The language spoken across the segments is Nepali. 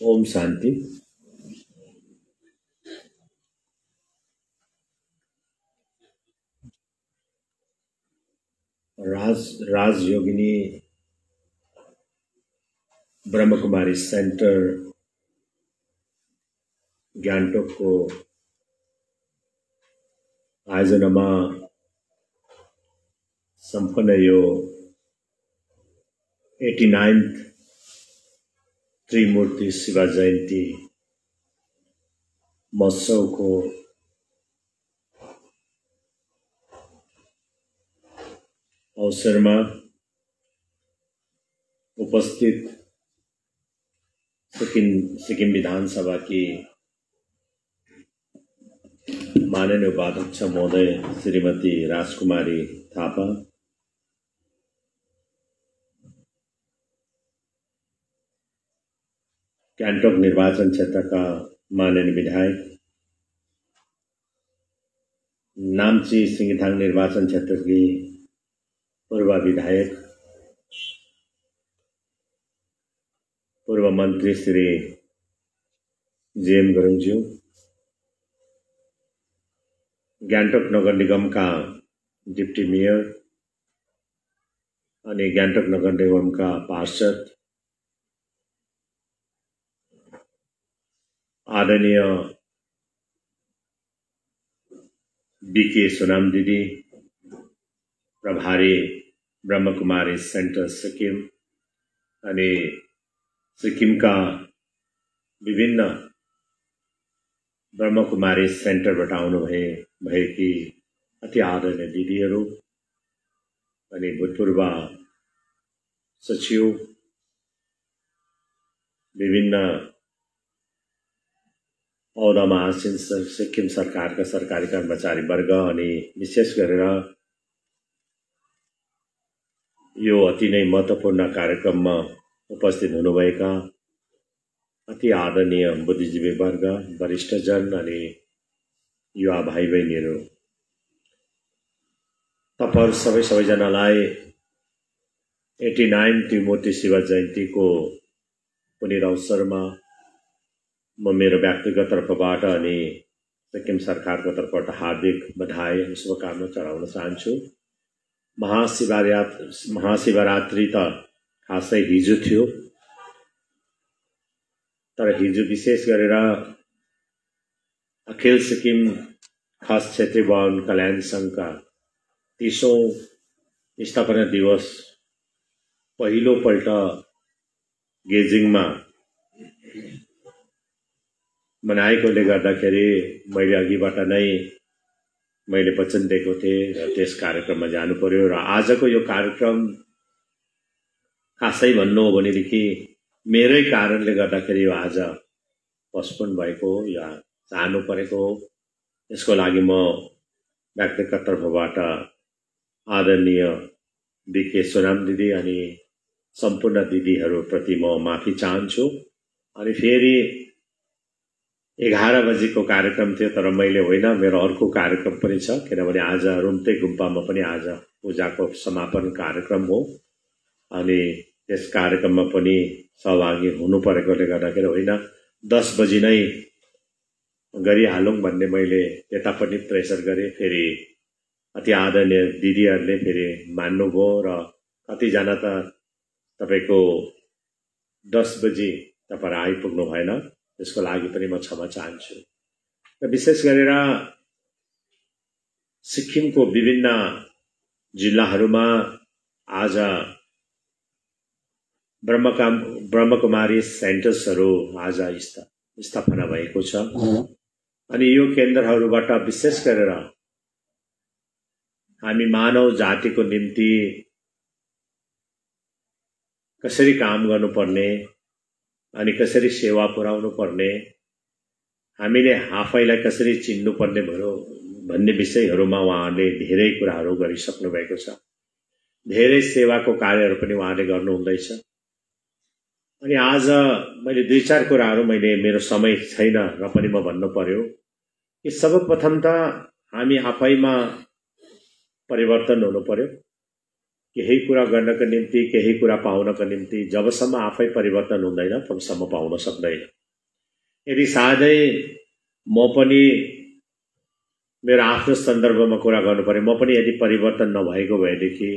ओम शांति। राजयोगिनी ब्रह्म कुमारी सेंटर गान्तोक को आयोजनामा सम्पन्न यो 89th त्रिमूर्ति शिव जयन्ती महोत्सव को अवसर में उपस्थित सिक्किम विधानसभा की माननीय उपाध्यक्ष महोदय श्रीमती राजकुमारी थापा, गान्तोक निर्वाचन क्षेत्र का माननीय विधायक, नाम्ची सिंगथाङ निर्वाचन क्षेत्र की पूर्व विधायक, पूर्व मंत्री श्री जेएम गुरुङज्यू, गान्तोक नगर निगम का डिप्टी मेयर अनि गान्तोक नगर निगम का पार्षद, आदरणीय बीके सोनाम दीदी, प्रभारी ब्रह्म कुमारी सेंटर सिक्किम अनि सिक्किम का विभिन्न ब्रह्म कुमारी सेंटरबाट आउनु भएकी अति आदरणीय दिदीहरू अनि भूतपूर्व सचिव, विभिन्न औदामा आसीन सिक्किम सरकारका सरकारी कर्मचारी वर्ग अनि विशेष गरेर यो अति नै महत्त्वपूर्ण कार्यक्रममा उपस्थित हुनुभएका अति आदरणीय बुद्धिजीवी वर्ग, वरिष्ठजन अनि युवा भाइ बहिनीहरू, तपाईहरु सबैजनालाई 89 त्रिमूर्ति शिव जयन्ती को पुण्य अवसरमा म मेरो व्यक्तिगत तर्फबाट अनि सिक्किम सरकारको तर्फबाट हार्दिक बधाई अनि शुभकामना चढाउन चाहन्छु। महाशिवरात्रि त खासै हिजो थियो, तर हिजो विशेष गरेर अखिल सिक्किम खास क्षेत्रीय वन कल्याण संघका 30औं स्थापना दिवस पहिलो पल्ट गेजिङमा मनाएकोले गर्दाखेरि मैले अघिबाट नै मैले वचन दिएको थिएँ र त्यस कार्यक्रममा जानु पर्यो र आजको यो कार्यक्रम खासै भन्नु हो भनेदेखि मेरै कारणले गर्दाखेरि यो आज पोस्टपोन भएको या जानु परेको हो। यसको लागि म व्यक्तिगत तर्फबाट आदरणीय बीके सोनाम दिदी अनि सम्पूर्ण दिदीहरूप्रति म माफी चाहन्छु। अनि फेरि 11 बजेको कार्यक्रम थियो, तर मैले होइन, मेरो अर्को कार्यक्रम पनि छ, किनभने आज रुम्ते गुम्पामा पनि आज पूजाको समापन कार्यक्रम हो अनि त्यस कार्यक्रममा पनि सहभागी हुनु परेकोले गर्दाखेरि होइन 10 बजी नै गरिहालौं भन्ने मैले त्यता पनि प्रेसर गरे। फेरि अति आदरणीय दिदीहरूले फेरि मान्नुभयो र कतिजना त तपाईको 10 बजी तपाईहरु आइपुग्नु भएन, त्यसको लागि पनि म क्षमा चाहन्छु। र विशेष गरेर सिक्किमको विभिन्न जिल्लाहरूमा आज ब्रह्मकुमारी सेन्टर्सहरू आज स्थापना भएको छ अनि यो केन्द्रहरूबाट विशेष गरेर हामी मानव जातिको निम्ति कसरी काम गर्नुपर्ने अनि कसरी सेवा पुर्याउनु पर्ने, हामीले आफैलाई कसरी चिन्नु पर्ने भन्ने विषयहरूमा उहाँले धेरै कुराहरू गरिसक्नु भएको छ। धेरै सेवाको कार्यहरू पनि उहाँले गर्नु हुँदैछ। अनि आज मैले 2-4 कुराहरू मेरो समय छैन र पनि म भन्नु पर्यो कि सर्वप्रथम त हामी आफैमा परिवर्तन हुनु पर्यो। केही कुरा गर्नको निम्ति, केही कुरा पाउनको निम्ति जबसम्म आफै परिवर्तन हुँदैन तबसम्म पाउन सक्दैन। यदि साझै म पनि मेरो आफ्नो सन्दर्भमा कुरा गर्नु पर्यो, म पनि यदि परिवर्तन नभएको भएदेखि,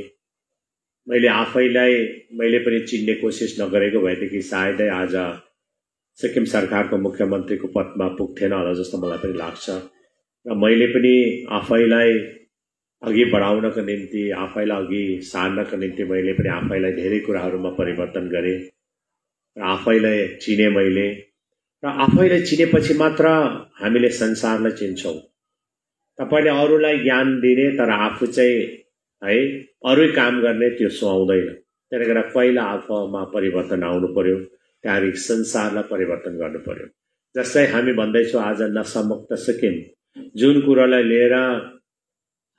मैले पनि चिन्ने कोसिस नगरेको भएदेखि सायदै आज सिक्किम सरकारको मुख्यमन्त्रीको पदमा पुग्थेन होला जस्तो मलाई पनि लाग्छ। र मैले पनि आफैलाई अघि बढाउनको निम्ति, आफैलाई अघि सार्नको निम्ति मैले पनि आफैलाई धेरै कुराहरूमा परिवर्तन गरेँ र आफैलाई चिने मैले। र आफैलाई चिनेपछि मात्र हामीले संसारलाई चिन्छौँ। तपाईले अरूलाई ज्ञान दिने तर आफू चाहिँ है अरू काम गर्ने त्यो सुहाउँदैन। त्यसले गर्दा पहिला आफूमा परिवर्तन आउनु पर्यो, त्यहाँदेखि संसारलाई परिवर्तन गर्नु पर्यो। जस्तै हामी भन्दैछौँ आज नशामुक्त सिक्किम, जुन कुरालाई लिएर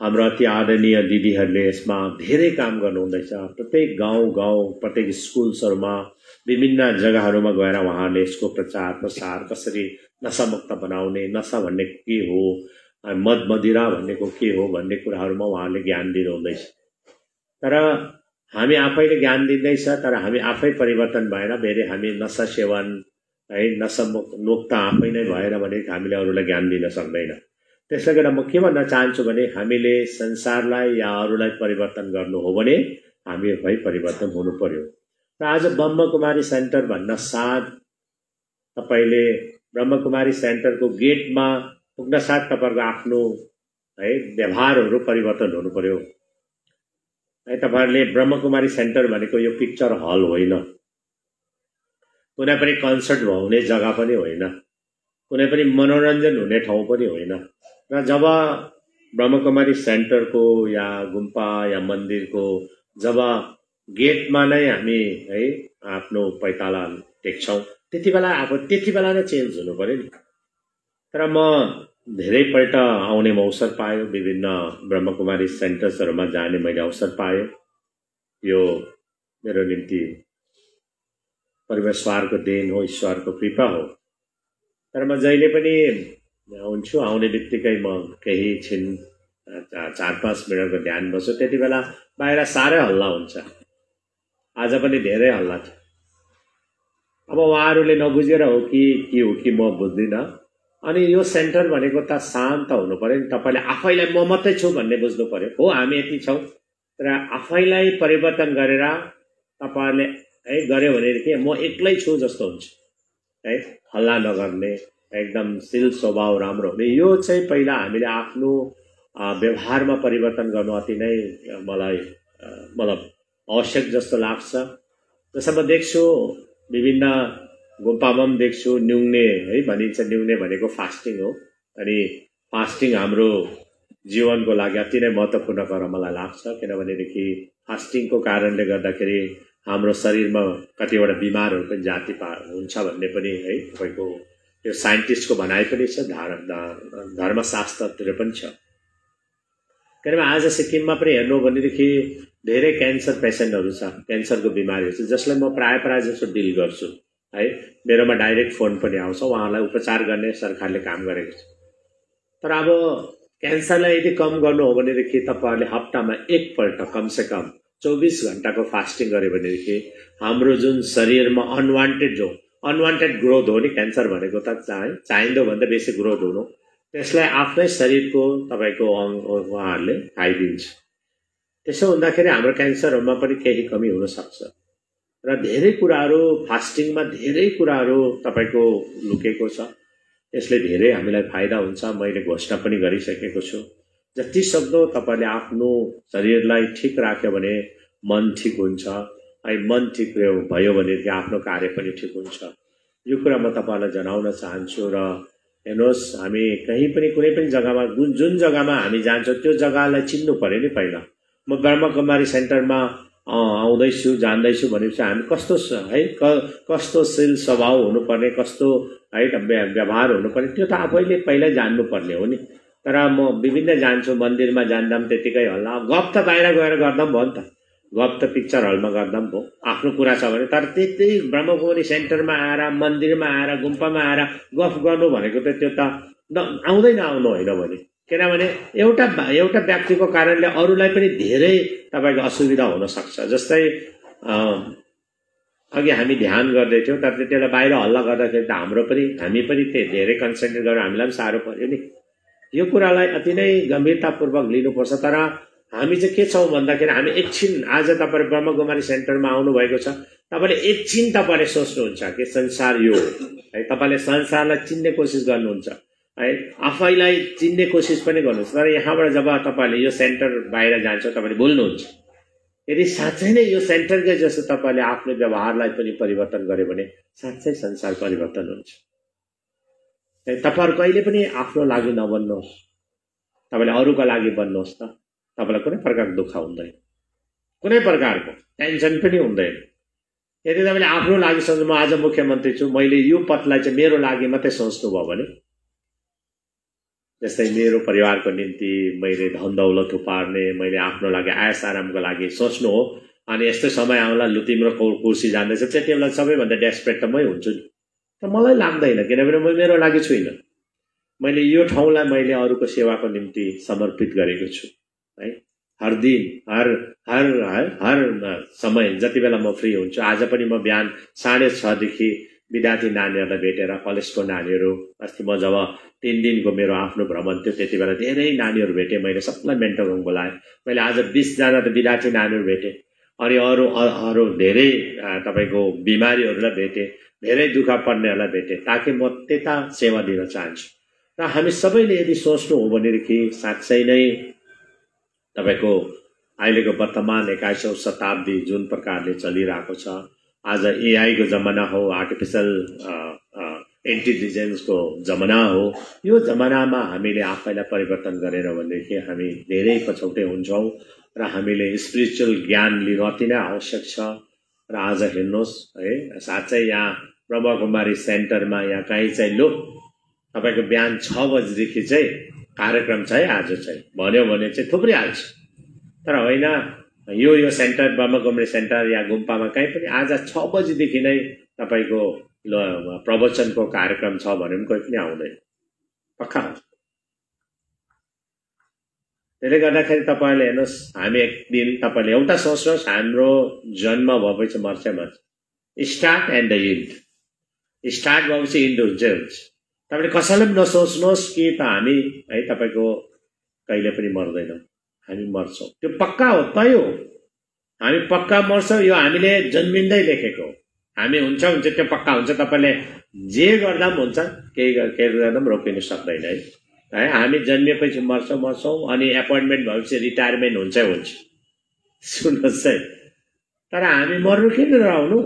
हाम्रो अति आदरणीय दिदीहरूले यसमा धेरै काम गर्नुहुँदैछ। प्रत्येक गाउँ प्रत्येक स्कुल्सहरूमा विभिन्न जग्गाहरूमा गएर उहाँहरूले यसको प्रचार प्रसार कसरी नशामुक्त बनाउने, नशा भन्ने के हो, मद मदिरा भन्नेको के हो भन्ने कुराहरूमा उहाँहरूले ज्ञान दिनुहुँदैछ। तर हामी आफैले ज्ञान दिँदैछ तर हामी आफै परिवर्तन भएन भने हामी नशा सेवन है नशामुक्त आफै नै भएर भने हामीले अरूलाई ज्ञान दिन सक्दैन। त्यसले गर्दा म के भन्न चाहन्छु भने हामीले संसारलाई या अरूलाई परिवर्तन गर्नु हो भने हामी आफै परिवर्तन हुनु पर्यो। र आज ब्रह्मकुमारी सेन्टर भन्न साथ तपाईले ब्रह्मकुमारी सेन्टरको गेटमा पुग्न साथ तपाईहरुको आफ्नो है व्यवहारहरू परिवर्तन हुनु पर्यो। है तपाईहरुले ब्रह्मकुमारी सेन्टर भनेको यो पिक्चर हल होइन, कुनै पनि कन्सर्ट हुने जग्गा पनि होइन, कुनै पनि मनोरञ्जन हुने ठाउँ पनि होइन। र जब ब्रह्मकुमारी सेन्टरको या गुम्पा या मन्दिरको जब गेटमा नै हामी है आफ्नो पैताला टेक्छौं त्यति बेला नै चेन्ज हुनु पर्यो नि। तर म धेरैपल्ट आउने अवसर पायो, विभिन्न ब्रह्मकुमारी सेन्टर्सहरूमा जाने मैले अवसर पायो। यो मेरो निम्ति परमेश्वरको देन हो, ईश्वरको कृपा हो। तर म जहिले पनि हुन्छु, आउने बित्तिकै म केही छिन 4-5 मिनटको ध्यान बस्छु, त्यति बेला बाहिर साह्रै हल्ला हुन्छ। आज पनि धेरै हल्ला छ। अब उहाँहरूले नबुझेर हो कि के हो कि म बुझ्दिनँ। अनि यो सेन्टर भनेको त शान्त हुनु पर्यो नि। तपाईले आफैलाई म मात्रै छु भन्ने बुझ्नु पर्यो। हो हामी यति छौं, तर आफैलाई परिवर्तन गरेर तपाईहरुले है गर्यो भनेदेखि म एक्लै छु जस्तो हुन्छ है। हल्ला नगर्ने, एकदम शील स्वभाव राम्रो हुने, यो चाहिँ पहिला हामीले आफ्नो व्यवहारमा परिवर्तन गर्नु अति नै मलाई आवश्यक जस्तो लाग्छ। जसमा म देख्छु विभिन्न गुम्पामा पनि देख्छु न्युङ्ने है भनिन्छ। न्युङ्ने भनेको फास्टिङ हो। अनि फास्टिङ हाम्रो जीवनको लागि अति नै महत्त्वपूर्ण कुरा मलाई लाग्छ। किनभनेदेखि फास्टिङको कारणले गर्दाखेरि हाम्रो शरीरमा कतिवटा बिमारहरू पनि जाति हुन्छ भन्ने पनि है तपाईको यो साइन्टिस्टको भनाइ पनि छ, धर्मशास्त्रतिर पनि छ। किनभने आज सिक्किममा पनि हेर्नु भनेदेखि धेरै क्यान्सर पेसेन्टहरू छ, क्यान्सरको बिमारीहरू छ, जसलाई म प्राय जसो डिल गर्छु है। मेरोमा डाइरेक्ट फोन पनि आउँछ, उहाँलाई उपचार गर्ने सरकारले काम गरेको छ। तर अब क्यान्सरलाई यदि कम गर्नु हो भनेदेखि तपाईहरुले हप्तामा एकपल्ट कमसे कम 24 घण्टाको फास्टिङ गर्यो भनेदेखि हाम्रो जुन शरीरमा अनवान्टेड ग्रोथ हो नि, क्यान्सर भनेको त चाहिँदो भन्दा बेसी ग्रोथ हुनु, त्यसलाई आफ्नै शरीरको तपाईको उहाँहरूले खाइदिन्छ। त्यसो हुँदाखेरि हाम्रो क्यान्सरहरूमा पनि केही कमी हुन सक्छ। र धेरै कुराहरू फास्टिङमा धेरै कुराहरू तपाईको लुकेको छ। यसले धेरै हामीलाई फाइदा हुन्छ। मैले घोषणा पनि गरिसकेको छु। जति सक्दो तपाईले आफ्नो शरीरलाई ठीक राख्यो भने मन ठीक हुन्छ। है मन ठीक भयो भनेदेखि आफ्नो कार्य पनि ठीक हुन्छ। यो कुरा म तपाईलाई जनाउन चाहन्छु। र हेर्नुहोस्, हामी कहीँ पनि कुनै पनि जग्गामा जुन जग्गामा हामी जान्छौँ त्यो जग्गालाई चिन्नु पर्यो नि। पहिला म ब्रह्मकुमारी सेन्टरमा आउँदैछु जान्दैछु भनेपछि हामी कस्तो है कस्तो शील स्वभाव हुनुपर्ने, कस्तो है व्यवहार हुनुपर्ने, त्यो त आफैले पहिल्यै जान्नुपर्ने हो नि। तर म विभिन्न जान्छु, मन्दिरमा जान्दा पनि त्यतिकै हल्ला, गफ त बाहिर गएर गर्दा पनि भयो नि त, गफ त पिक्चर हलमा गर्दा पनि भयो, आफ्नो कुरा छ भने। तर त्यति ब्रह्मकुमारी सेन्टरमा आएर, मन्दिरमा आएर, गुम्पामा आएर गफ गर्नु भनेको त त्यो त आउनु होइन भने। किनभने एउटा व्यक्तिको कारणले अरूलाई पनि धेरै तपाईको असुविधा हुन सक्छ। जस्तै अघि हामी ध्यान गर्दै थियौं तर त्यतिबेला बाहिर हल्ला गर्दाखेरि त हाम्रो पनि हामी पनि धेरै कन्सन्ट्रेट गरेर हामीलाई पनि साह्रो पर्यो नि। यो कुरालाई अति नै गम्भीरतापूर्वक लिनुपर्छ। तर हामी चाहिँ के छौं भन्दाखेरि हामी एकछिन आज तपाईहरु ब्रह्मकुमारी सेन्टरमा आउनु भएको छ, तपाईले एकछिन तपाईले सोच्नुहुन्छ कि संसार यो है, तपाईले संसारलाई चिन्ने कोसिस गर्नुहुन्छ है, आफैलाई चिन्ने कोसिस पनि गर्नुहुन्छ। तर यहाँबाट जब तपाईले यो सेन्टर बाहिर जान्छ तपाईले भुल्नुहुन्छ। यदि साँच्चै नै यो सेन्टरकै जस्तो तपाईले आफ्नो व्यवहारलाई पनि परिवर्तन गर्यो भने साँच्चै संसार परिवर्तन हुन्छ। तपाईहरु कहिले पनि आफ्नो लागि नबन्नुहोस्, तपाईले अरूको लागि बन्नुहोस् त। तपाईलाई कुनै प्रकारको दुःख हुँदैन, कुनै प्रकारको टेन्सन पनि हुँदैन। यदि तपाईले आफ्नो लागि सोच्नु म आज मुख्यमन्त्री छु, मैले यो पदलाई चाहिँ मेरो लागि मात्रै सोच्नु भयो भने, जस्तै मेरो परिवारको निम्ति मैले धन दौलत थुपार्ने, मैले आफ्नो लागि आयस आरामको लागि सोच्नु हो, अनि यस्तो समय आउला लु तिम्रो कुर्सी जान्दैछ, त्यति बेला सबैभन्दा डेस्परेट त मै हुन्छु नि। त मलाई लाग्दैन, किनभने म मेरो लागि छुइनँ। मैले यो ठाउँलाई मैले अरूको सेवाको निम्ति समर्पित गरेको छु है। हर दिन हर समय जति बेला म फ्री हुन्छु, आज पनि म बिहान 6:30 देखि विद्यार्थी नानीहरूलाई भेटेर, कलेजको नानीहरू, अस्ति म जब 3 दिनको मेरो आफ्नो भ्रमण थियो त्यति बेला धेरै नानीहरू भेटे, मैले सबलाई मेन्टरमा बोलाएँ। मैले आज 20 जना त विद्यार्थी नानीहरू भेटे, अनि अरू धेरै तपाईको बिमारीहरूलाई भेटे, धेरै दुःख पर्नेहरूलाई भेटे, ताकि म त्यता सेवा दिन चाहन्छु। र हामी सबैले यदि सोच्नु हो भनेदेखि साँच्चै नै तपाईको अहिलेको वर्तमान 21औं शताब्दी जुन प्रकारले चलिरहेको छ, आज एआई को जमाना हो, आर्टिफिशियल इन्टेलिजेन्स को जमाना हो, यो जमानामा हामीले आफैलाई परिवर्तन गरेर भनेदेखि हामी धेरै पछौटे हुन्छौं र हामीले स्पिरिचुअल ज्ञान लिनु अति नै आवश्यक छ। र आज हेर्नुहोस् है, साँच्चै यहाँ ब्रह्मकुमारी सेन्टरमा यहाँ कहीँ चाहिँ लो तपाईको बिहान 6 बजेदेखि चाहिँ कार्यक्रम छ है, आज चाहिँ भन्यो भने चाहिँ थुप्रै हाल्छ। तर होइन, यो सेन्टर ब्रह्मकुमारी सेन्टर या गुम्पामा कहीँ पनि आज 6 बजेदेखि नै तपाईको प्रवचनको कार्यक्रम छ भने पनि कोही पनि आउँदैन, पक्का हो। त्यसले गर्दाखेरि तपाईले हेर्नुहोस्, हामी एक दिन तपाईले एउटा सोच्नुहोस्, हाम्रो जन्म भएपछि मर्छ। Start and the and, start भएपछि एन्ड हुन्छ। तपाईले कसैले पनि नसोच्नुहोस् कि त हामी है तपाईको कहिले पनि मर्दैनौँ, हामी मर्छौं, त्यो पक्का हो, तय हो। हामी पक्का मर्छौं, यो हामीले जन्मिँदै लेखेको हो। हामी हुन्छ त्यो पक्का हुन्छ। तपाईले जे गर्दा पनि हुन्छ, केही गर्दा पनि रोकिन सक्दैन है। हामी जन्मिएपछि मर्छौं, अनि एपोइन्टमेन्ट भएपछि रिटायरमेन्ट हुन्छ। सुन्नुहोस् है, तर हामी मर्नु किन डराउनु?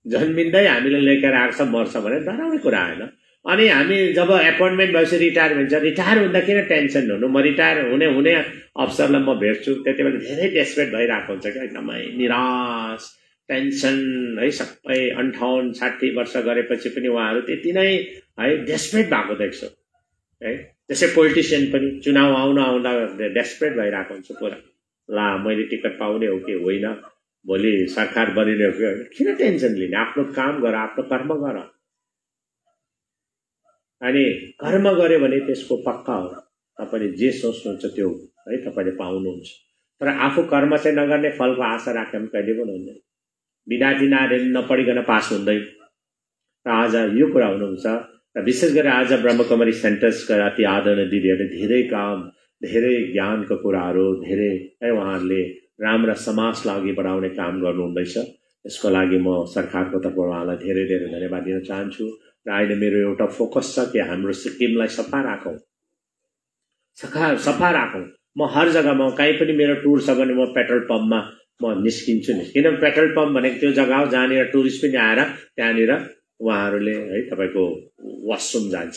जन्मिँदै हामीले लेखेर आएको छ, मर्छ भने डराउने कुरा होइन। अनि हामी जब एपोइन्टमेन्ट भएपछि रिटायर हुन्छ, रिटायर हुँदा किन टेन्सन हुनु? म रिटायर हुने अफसरलाई म भेट्छु, त्यति बेला धेरै डेस्परेट भइरहेको हुन्छ क्या, एकदमै निराश, टेन्सन है, सबै 58-60 वर्ष गरेपछि पनि उहाँहरू त्यति नै है डेस्परेट भएको देख्छु है। त्यसै पोलिटिसियन पनि चुनाव आउँदा डेस्परेट भइरहेको हुन्छ पुरा, ला मैले टिकट पाउने हो कि होइन, भोलि सरकार बनिने हो कि होइन, किन टेन्सन लिने? आफ्नो काम गर, आफ्नो कर्म गर। अनि कर्म गर्यो भने त्यसको पक्का हो, तपाईले जे सोच्नुहुन्छ त्यो है तपाईले पाउनुहुन्छ। तर आफू कर्म चाहिँ नगर्ने, फलको आशा राख्यो भने कहिले पनि हुँदैन। विद्यार्थी नानीहरू नपढिकन पास हुँदैन। र आज यो कुरा हुनुहुन्छ, र विशेष गरी आज ब्रह्मकुमारी सेन्टर्सका अति आदरणीय दिदीहरूले धेरै काम, धेरै ज्ञानको कुराहरू, धेरै है उहाँहरूले राम्रा समाजलाई अघि बढाउने काम गर्नुहुँदैछ। यसको लागि म सरकारको तर्फबाट उहाँलाई धेरै धेरै धन्यवाद दिन चाहन्छु। र अहिले मेरो एउटा फोकस छ कि हाम्रो सिक्किमलाई सफा राखौं, सफा राखौं। म हर जग्गामा कहीँ पनि मेरो टुर छ भने म पेट्रोल पम्पमा म निस्किन्छु नि, किनभने पेट्रोल पम्प भनेको त्यो जग्गा हो जहाँनिर टुरिस्ट पनि आएर त्यहाँनिर उहाँहरूले है तपाईको वासरुम जान्छ।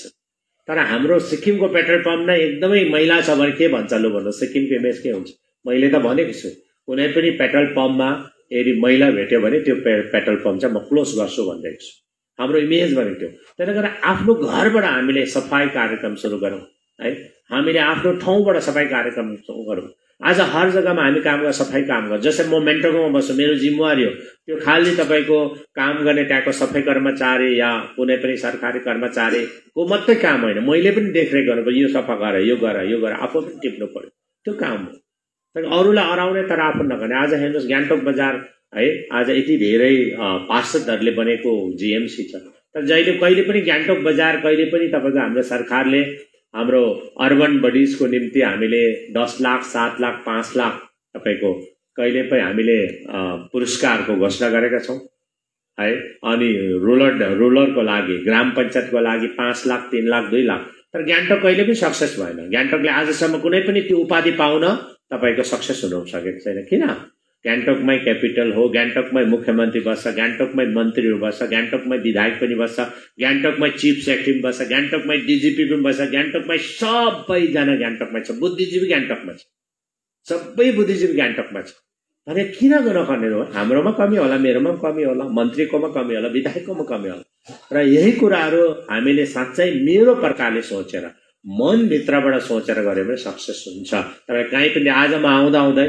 तर हाम्रो सिक्किमको पेट्रोल पम्प नै एकदमै मैला छ भने के भन्छ लु भन्नु? सिक्किमको इमेज के हुन्छ? मैले त भनेको छु, कुनै पनि पेट्रोल पम्पमा यदि मैला भेट्यो भने त्यो पेट्रोल पम्प चाहिँ म क्लोज गर्छु भनिदिएको छु। हाम्रो इमेज भनेको त्यो। त्यसले गर्दा आफ्नो घरबाट हामीले सफाई कार्यक्रम सुरु गरौँ है, हामीले आफ्नो ठाउँबाट सफाई कार्यक्रम गरौँ। आज हर जग्गामा हामी काम गरेर सफाई काम गर्छ। जस्तै म मेन्टोकमा बस्छु, मेरो जिम्मेवारी हो त्यो खाली तपाईको काम गर्ने त्यहाँको सफाई कर्मचारी या कुनै पनि सरकारी कर्मचारीको मात्रै काम होइन, मैले पनि देखरेख गर्नुपर्छ। यो सफा गर, यो गर, यो गर, आफू पनि टिप्नु पर्यो, त्यो काम हो। तर अरूलाई अराउने तर आफू नगर्ने। आज हेर्नुहोस् गान्तोक बजार है आज यति धेरै पार्षदहरूले बनेको जीएमसी छ। तर जहिले कहिले पनि गान्तोक बजार कहिले पनि तपाईको हाम्रो सरकारले हाम्रो अर्बन बडीजको निम्ति हामीले 10 लाख 7 लाख 5 लाख तपाईको कहिले पनि हामीले पुरस्कारको घोषणा गरेका छौं है। अनि रुरलको लागि ग्राम पञ्चायतको लागि 5 लाख 3 लाख 2 लाख, तर गान्तोक कहिले पनि सक्सेस भएन। गान्तोकले आजसम्म कुनै पनि त्यो उपाधि पाउन तपाईको सक्सेस हुन सकेको छैन। किन? गान्तोकमै क्यापिटल हो, गान्तोकमै मुख्यमन्त्री बस्छ, गान्तोकमै मन्त्रीहरू बस्छ, गान्तोकमै विधायक पनि बस्छ, गान्तोकमै चिफ सेक्रेटरी बस्छ, गान्तोकमै डिजिपी पनि बस्छ, गान्तोकमै सबैजना गान्तोकमै छ, बुद्धिजीवी गान्तोकमा छ, सबै बुद्धिजीवी गान्तोकमा छ। भने किन नगर्ने हो? हाम्रोमा कमी होला, मेरोमा कमी होला, मन्त्रीकोमा कमी होला, विधायककोमा कमी होला। र यही कुराहरू हामीले साँच्चै मेरो प्रकारले सोचेर मनभित्रबाट सोचेर गरे भने सक्सेस हुन्छ। तर कहीँ पनि आज म आउँदै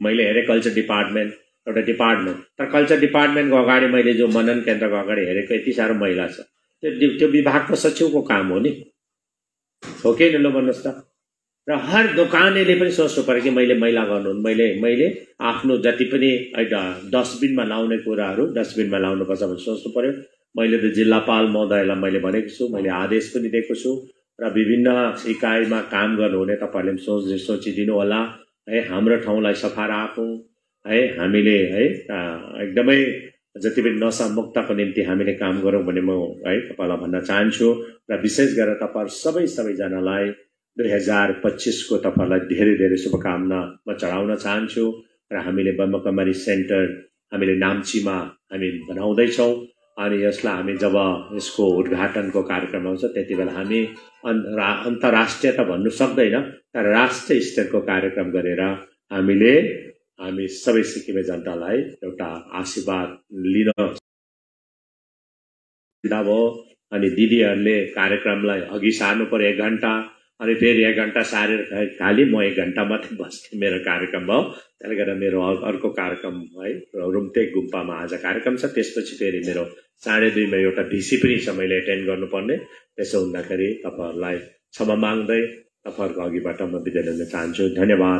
मैले हेरेँ कल्चर डिपार्टमेन्ट एउटा डिपार्टमेन्ट, तर कल्चर डिपार्टमेन्टको अगाडि मैले जो मनन केन्द्रको अगाडि हेरेको यति साह्रो महिला छ, त्यो विभागको सचिवको काम हो नि, हो कि ल भन्नुहोस् त। र हर दोकानेले पनि सोच्नु पर्यो कि मैले मैला गर्नु, मैले आफ्नो जति पनि डस्टबिनमा लाउने कुराहरू डस्टबिनमा लाउनुपर्छ भनेर सोच्नु पर्यो। मैले त जिल्लापाल महोदयलाई मैले भनेको छु, मैले आदेश पनि दिएको छु र विभिन्न इकाइमा काम गर्नुहुने तपाईहरुले पनि सोचिदिनु होला है। हाम्रो ठाउँलाई सफा राखौं है, हामीले है एकदमै जति पनि नशा मुक्तको निम्ति हामीले काम गरौं भन्ने म है तपाईलाई भन्न चाहन्छु। र विशेष गरेर तपाईहरु सबैजनालाई 2025 को तपाईलाई धेरै धेरै शुभकामना म चढाउन चाहन्छु। र हामीले ब्रह्मकुमारी सेन्टर हामीले नाम्चीमा हामी बनाउँदै छौं अनि यसलाई हामी जब यसको उद्घाटनको कार्यक्रम आउँछ त्यतिबेला हामी अन्तर्राष्ट्रिय त भन्नु सक्दैन तर राष्ट्रिय स्तरको कार्यक्रम गरेर हामी सबै सिक्किमे जनतालाई एउटा आशीर्वाद लिन भयो। अनि दिदीहरूले कार्यक्रमलाई अघि सार्नु पर्यो 1 घण्टा, अनि फेरि 1 घण्टा सारेर खाली म 1 घण्टा मात्रै बस्थे मेरो कार्यक्रम भयो। त्यसले गर्दा मेरो अर्को कार्यक्रम है रुम्तेक गुम्पामा आज कार्यक्रम छ, त्यसपछि फेरि मेरो 2:30 मा एउटा भिसी पनि छ मैले एटेन्ड गर्नुपर्ने। त्यसो हुँदाखेरि तपाईहरुलाई क्षमा माग्दै तपाईहरुको अघिबाट म बिदा लिन चाहन्छु। धन्यवाद।